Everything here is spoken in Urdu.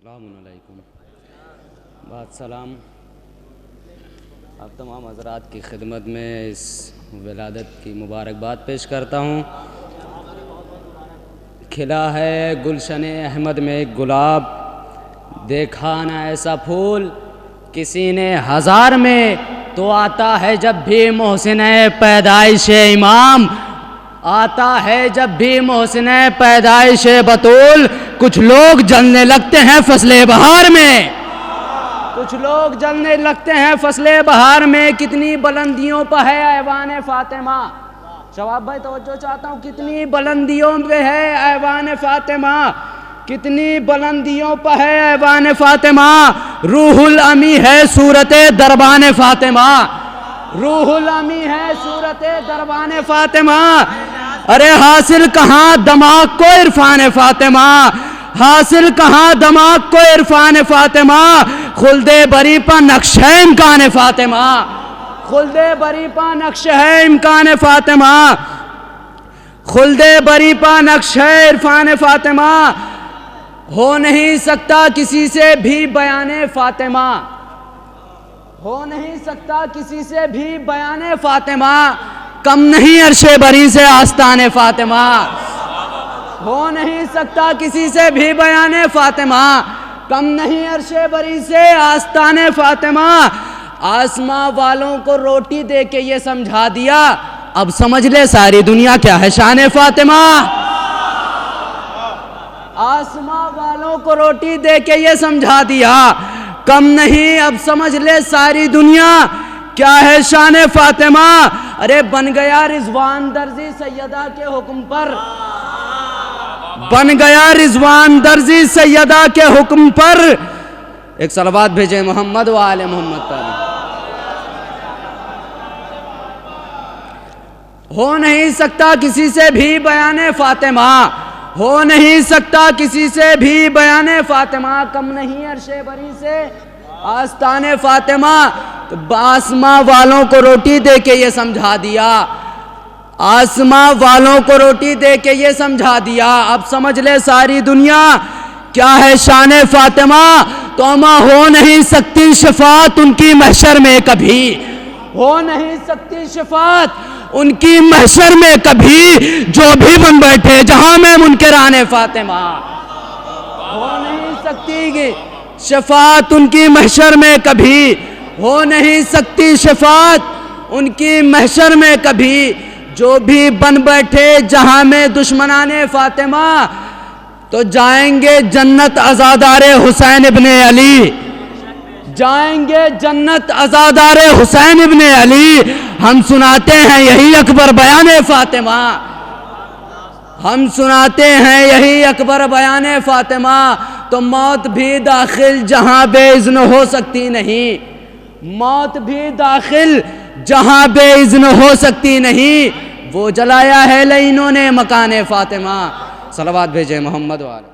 السلام علیکم. بعد سلام آپ تمام حضرات کی خدمت میں اس ولادت کی مبارکباد پیش کرتا ہوں. کھلا ہے گلشن احمد میں ایک گلاب، دیکھا نہ ایسا پھول کسی نے ہزار میں، تو آتا ہے جب بھی محسن پیدائش امام، آتا ہے جب بھی محسن پیدائش بطول. کچھ لوگ جلنے لگتے ہیں فصل بہار میں، کچھ لوگ جلنے لگتے ہیں فصل بہار میں. کتنی بلندیوں پہ ہے ایوان فاطمہ، شواب بھائی توجہ چاہتا ہوں، کتنی بلندیوں پہ ہے ایوان فاطمہ، کتنی بلندیوں پہ ہے ایوان فاطمہ. روح الامی ہے صورت دربان فاطمہ، روح الامی ہے صورت دربان فاطمہ. ارے حاصل کہاں دماغ کو عرفان فاطمہ، حاصل کہاں دماغ کو عرفان فاطمہ. خلد بری پا نقش ہے امکان فاطمہ، خلد بری پا نقش ہے امکان فاطمہ، خلد بری پا نقش ہے عرفان فاطمہ. ہو نہیں سکتا کسی سے بھی بیان فاطمہ، ہو نہیں سکتا کسی سے بھی بیان فاطمہ. کم نہیں عرش بری سے آستان فاطمہ، ہو نہیں سکتا کسی سے بھی بیان فاطمہ. کم نہیں عرش بری سے آستان فاطمہ. آسماں والوں کو روٹی دے کے یہ سمجھا دیا، اب سمجھ لے ساری دنیا کیا ہے شان فاطمہ. آسماں والوں کو روٹی دے کے یہ سمجھا دیا، کم نہیں اب سمجھ لے ساری دنیا کیا ہے شان فاطمہ. ارے بن گیا رضوان درزی سیدہ کے حکم پر، بن گیا رضوان درزی سیدہ کے حکم پر. ایک صلوات بھیجے محمد و آل محمد پر. ہو نہیں سکتا کسی سے بھی بیان فاطمہ، ہو نہیں سکتا کسی سے بھی بیان فاطمہ. کم نہیں عرش بری سے آستان فاطمہ. تو آسماں والوں کو روٹی دے کے یہ سمجھا دیا، آسماں والوں کو روٹی دے کے یہ سمجھا دیا، اب سمجھ لے ساری دنیا کیا ہے شان فاطمہ. تو اما ہو نہیں سکتی شفاعت ان کی محشر میں کبھی، ہو نہیں سکتی شفاعت ان کی محشر میں کبھی. جو بھی بن بیٹھے جہاں میں منکران فاطمہ، ہو نہیں سکتی شفاعت ان کی محشر میں کبھی، ہو نہیں سکتی شفاعت ان کی محشر میں کبھی. جو بھی بن بیٹھے جہاں میں دشمنان فاطمہ، تو جائیں گے جنت عزادار حسین ابن علی، جائیں گے جنت عزادار حسین ابن علی. ہم سناتے ہیں یہی اکبر بیان فاطمہ، ہم سناتے ہیں یہی اکبر بیان فاطمہ. تو موت بھی داخل جہاں بے اذن ہو سکتی نہیں، موت بھی داخل جہاں بے اذن ہو سکتی نہیں. وہ جلایا ہے لعینوں نے مکان فاطمہ. صلوات بھیجے محمد والے.